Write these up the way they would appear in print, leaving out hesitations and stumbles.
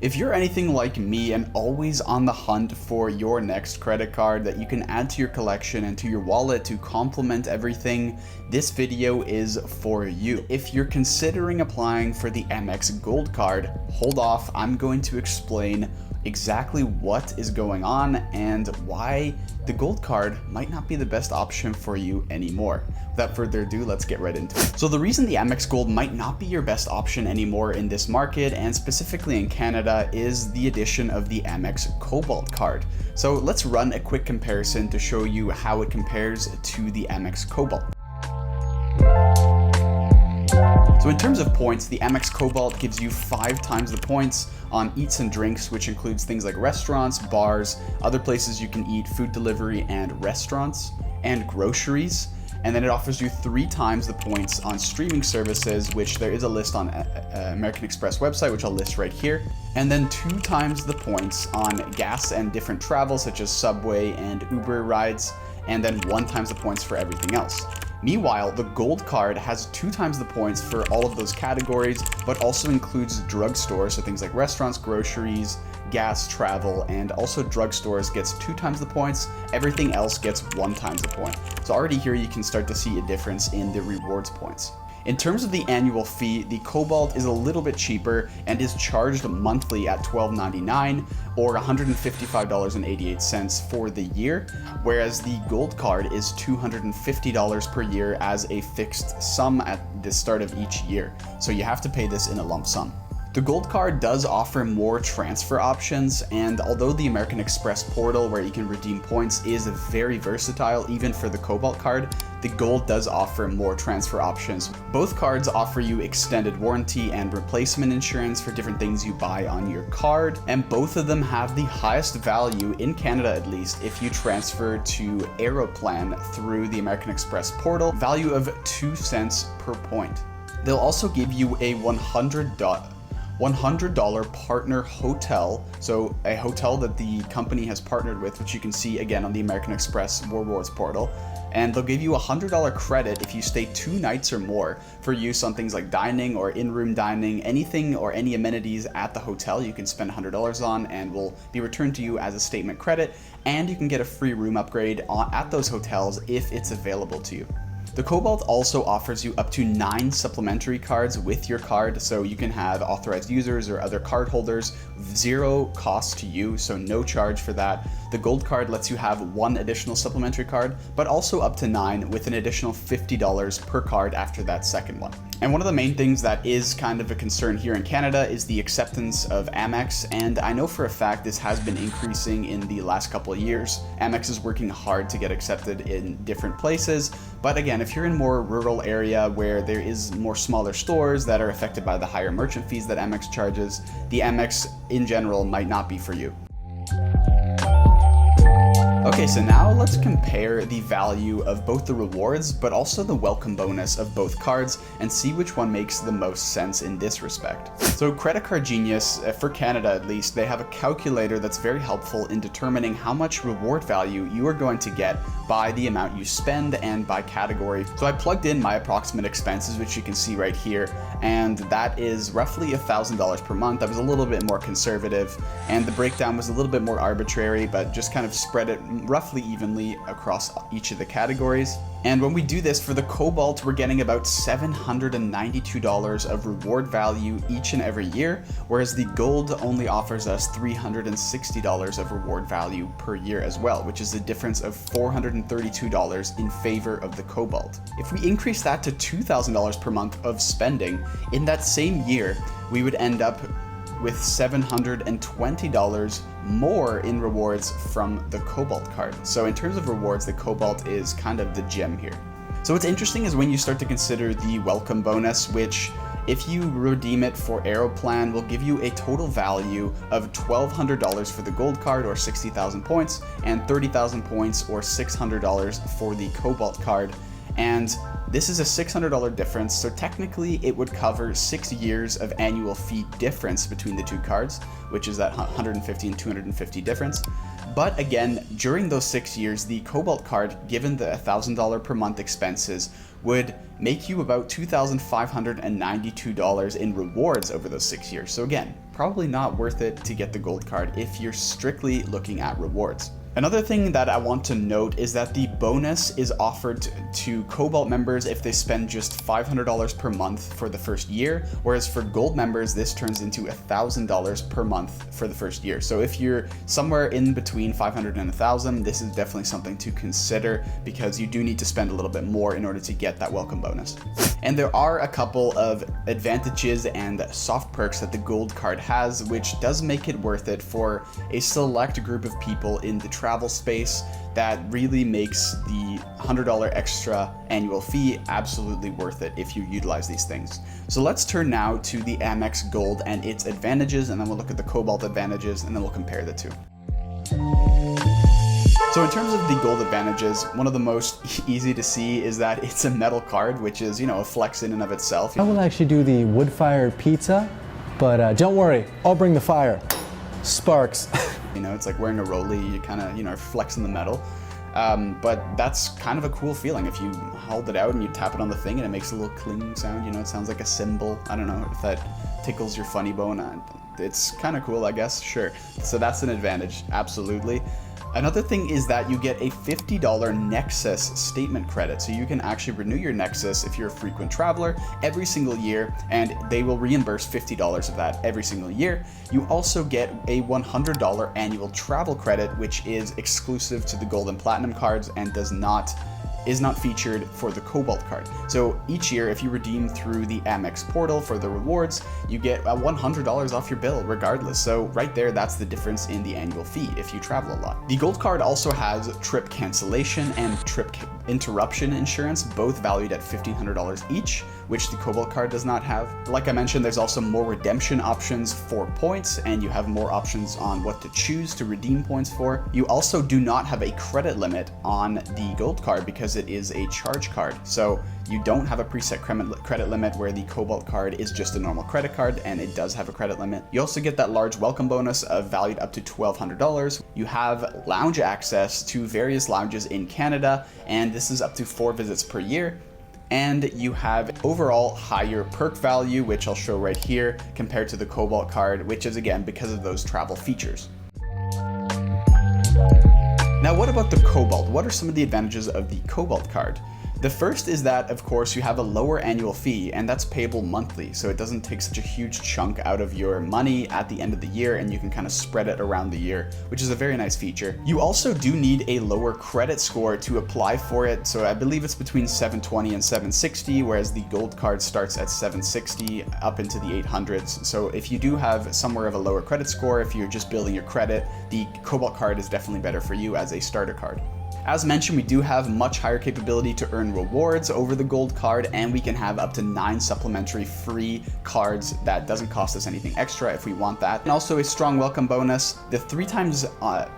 If you're anything like me and always on the hunt for your next credit card that you can add to your collection and to your wallet to complement everything, this video is for you. If you're considering applying for the Amex Gold card, hold off. I'm going to explain exactly what is going on and why the Gold card might not be the best option for you anymore. Without further ado, let's get right into it. So the reason the Amex Gold might not be your best option anymore in this market, and specifically in Canada, is the addition of the Amex Cobalt card. So let's run a quick comparison to show you how it compares to the Amex Cobalt. So in terms of points, the Amex Cobalt gives you 5 times the points on eats and drinks, which includes things like restaurants, bars, other places you can eat, food delivery and restaurants, and groceries. And then it offers you 3 times the points on streaming services, which there is a list on American Express website, which I'll list right here. And then 2 times the points on gas and different travel, such as Subway and Uber rides, and then 1 times the points for everything else. Meanwhile, the Gold card has 2 times the points for all of those categories, but also includes drugstores, so things like restaurants, groceries, gas, travel, and also drugstores gets 2 times the points. Everything else gets 1 times the point. So already here you can start to see a difference in the rewards points. In terms of the annual fee, the Cobalt is a little bit cheaper and is charged monthly at $12.99 or $155.88 for the year, whereas the Gold card is $250 per year as a fixed sum at the start of each year. So you have to pay this in a lump sum. The Gold card does offer more transfer options, and although the American Express portal where you can redeem points is very versatile even for the Cobalt card, the Gold does offer more transfer options. Both cards offer you extended warranty and replacement insurance for different things you buy on your card, and both of them have the highest value in Canada, at least, if you transfer to Aeroplan through the American Express portal, value of 2 cents per point. They'll also give you a $100 partner hotel, so a hotel that the company has partnered with, which you can see again on the American Express rewards portal, and they'll give you a $100 credit if you stay 2 nights or more for use on things like dining or in-room dining. Anything or any amenities at the hotel you can spend $100 on and will be returned to you as a statement credit, and you can get a free room upgrade at those hotels if it's available to you. The Cobalt also offers you up to 9 supplementary cards with your card, so you can have authorized users or other card holders, 0 cost to you, so no charge for that. The Gold card lets you have 1 additional supplementary card, but also up to 9 with an additional $50 per card after that second one. And one of the main things that is kind of a concern here in Canada is the acceptance of Amex, and I know for a fact this has been increasing in the last couple of years. Amex is working hard to get accepted in different places, but again, if you're in a more rural area where there is more smaller stores that are affected by the higher merchant fees that Amex charges, the Amex in general might not be for you. Okay, so now let's compare the value of both the rewards but also the welcome bonus of both cards and see which one makes the most sense in this respect. So Credit Card Genius, for Canada at least, they have a calculator that's very helpful in determining how much reward value you are going to get by the amount you spend and by category. So I plugged in my approximate expenses, which you can see right here, and that is roughly $1,000 per month. I was a little bit more conservative, and the breakdown was a little bit more arbitrary, but just kind of spread it roughly evenly across each of the categories. And when we do this for the Cobalt, we're getting about $792 of reward value each and every year, whereas the Gold only offers us $360 of reward value per year as well, which is a difference of $432 in favor of the Cobalt. If we increase that to $2,000 per month of spending, in that same year, we would end up with $720 more in rewards from the Cobalt card. So in terms of rewards, the Cobalt is kind of the gem here. So what's interesting is when you start to consider the welcome bonus, which if you redeem it for Aeroplan will give you a total value of $1,200 for the Gold card or 60,000 points and 30,000 points or $600 for the Cobalt card. And This is a $600 difference, so technically it would cover 6 years of annual fee difference between the two cards, which is that 150 and 250 difference. But again, during those 6 years, the Cobalt card, given the $1,000 per month expenses, would make you about $2,592 in rewards over those 6 years. So again, probably not worth it to get the Gold card if you're strictly looking at rewards. Another thing that I want to note is that the bonus is offered to Cobalt members if they spend just $500 per month for the first year, whereas for Gold members, this turns into $1,000 per month for the first year. So if you're somewhere in between 500 and 1,000, this is definitely something to consider because you do need to spend a little bit more in order to get that welcome bonus. And there are a couple of advantages and soft perks that the Gold card has, which does make it worth it for a select group of people in the travel space that really makes the $100 extra annual fee absolutely worth it if you utilize these things. So let's turn now to the Amex Gold and its advantages, and then we'll look at the Cobalt advantages, and then we'll compare the two. So in terms of the Gold advantages, one of the most easy to see is that it's a metal card, which is, a flex in and of itself. I will actually do the wood-fired pizza, but don't worry, I'll bring the fire. Sparks. It's like wearing a rollie, you kind of, are flexing the metal. But that's kind of a cool feeling if you hold it out and you tap it on the thing and it makes a little cling sound, it sounds like a cymbal. I don't know if that tickles your funny bone. It's kind of cool, I guess, sure. So that's an advantage, absolutely. Another thing is that you get a $50 Nexus statement credit. So you can actually renew your Nexus if you're a frequent traveler every single year, and they will reimburse $50 of that every single year. You also get a $100 annual travel credit, which is exclusive to the Gold and Platinum cards and is not featured for the Cobalt card. So each year, if you redeem through the Amex portal for the rewards, you get $100 off your bill regardless. So right there, that's the difference in the annual fee if you travel a lot. The Gold card also has trip cancellation and trip interruption insurance, both valued at $1,500 each, which the Cobalt card does not have. Like I mentioned, there's also more redemption options for points, and you have more options on what to choose to redeem points for. You also do not have a credit limit on the Gold card because it is a charge card. So you don't have a preset credit limit where the Cobalt card is just a normal credit card and it does have a credit limit. You also get that large welcome bonus of valued up to $1,200. You have lounge access to various lounges in Canada, and this is up to 4 visits per year. And you have overall higher perk value, which I'll show right here, compared to the Cobalt card, which is again because of those travel features. Now, what about the Cobalt? What are some of the advantages of the Cobalt card? The first is that, of course, you have a lower annual fee, and that's payable monthly, so it doesn't take such a huge chunk out of your money at the end of the year, and you can kind of spread it around the year, which is a very nice feature. You also do need a lower credit score to apply for it, so I believe it's between 720 and 760, whereas the Gold card starts at 760 up into the 800s. So if you do have somewhere of a lower credit score, if you're just building your credit, the Cobalt card is definitely better for you as a starter card. As mentioned, we do have much higher capability to earn rewards over the Gold card, and we can have up to 9 supplementary free cards that doesn't cost us anything extra if we want that. And also a strong welcome bonus. The 3 times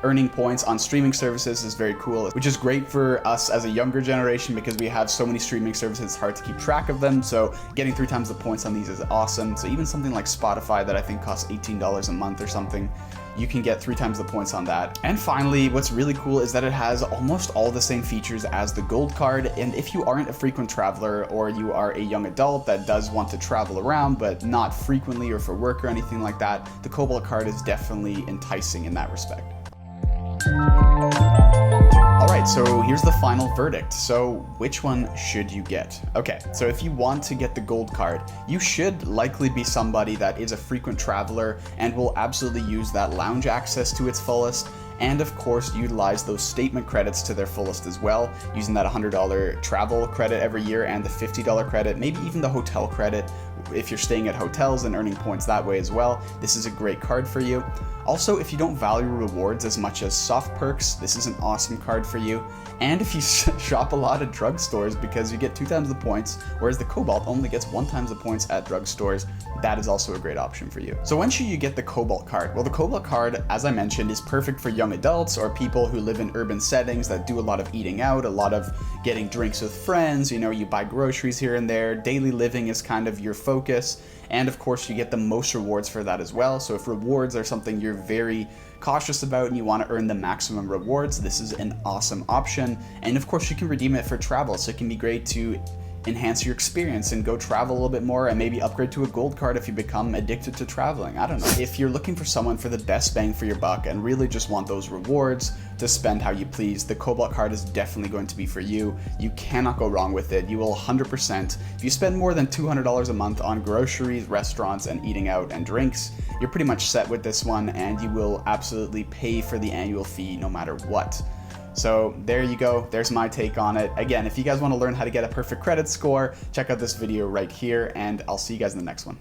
earning points on streaming services is very cool, which is great for us as a younger generation because we have so many streaming services, it's hard to keep track of them. So getting 3 times the points on these is awesome. So even something like Spotify that I think costs $18 a month or something, you can get 3 times the points on that. And finally, what's really cool is that it has almost all the same features as the Gold card. And if you aren't a frequent traveler, or you are a young adult that does want to travel around, but not frequently or for work or anything like that, the Cobalt card is definitely enticing in that respect. Alright, so here's the final verdict. So which one should you get? Okay, so if you want to get the Gold card, you should likely be somebody that is a frequent traveler and will absolutely use that lounge access to its fullest, and of course utilize those statement credits to their fullest as well, using that $100 travel credit every year and the $50 credit, maybe even the hotel credit if you're staying at hotels and earning points that way as well. This is a great card for you. Also, if you don't value rewards as much as soft perks, this is an awesome card for you. And if you shop a lot at drugstores, because you get 2 times the points, whereas the Cobalt only gets 1 times the points at drugstores, that is also a great option for you. So when should you get the Cobalt card? Well, the Cobalt card, as I mentioned, is perfect for young young adults or people who live in urban settings that do a lot of eating out, a lot of getting drinks with friends, you know, you buy groceries here and there, daily living is kind of your focus, and of course you get the most rewards for that as well. So if rewards are something you're very cautious about and you want to earn the maximum rewards, this is an awesome option. And of course you can redeem it for travel, so it can be great to enhance your experience and go travel a little bit more and maybe upgrade to a gold card if you become addicted to traveling. I don't know. If you're looking for someone for the best bang for your buck and really just want those rewards to spend how you please, the Cobalt card is definitely going to be for you. You cannot go wrong with it. You will 100%. If you spend more than $200 a month on groceries, restaurants, and eating out and drinks, you're pretty much set with this one, and you will absolutely pay for the annual fee no matter what. So there you go, there's my take on it. Again, if you guys want to learn how to get a perfect credit score, check out this video right here, and I'll see you guys in the next one.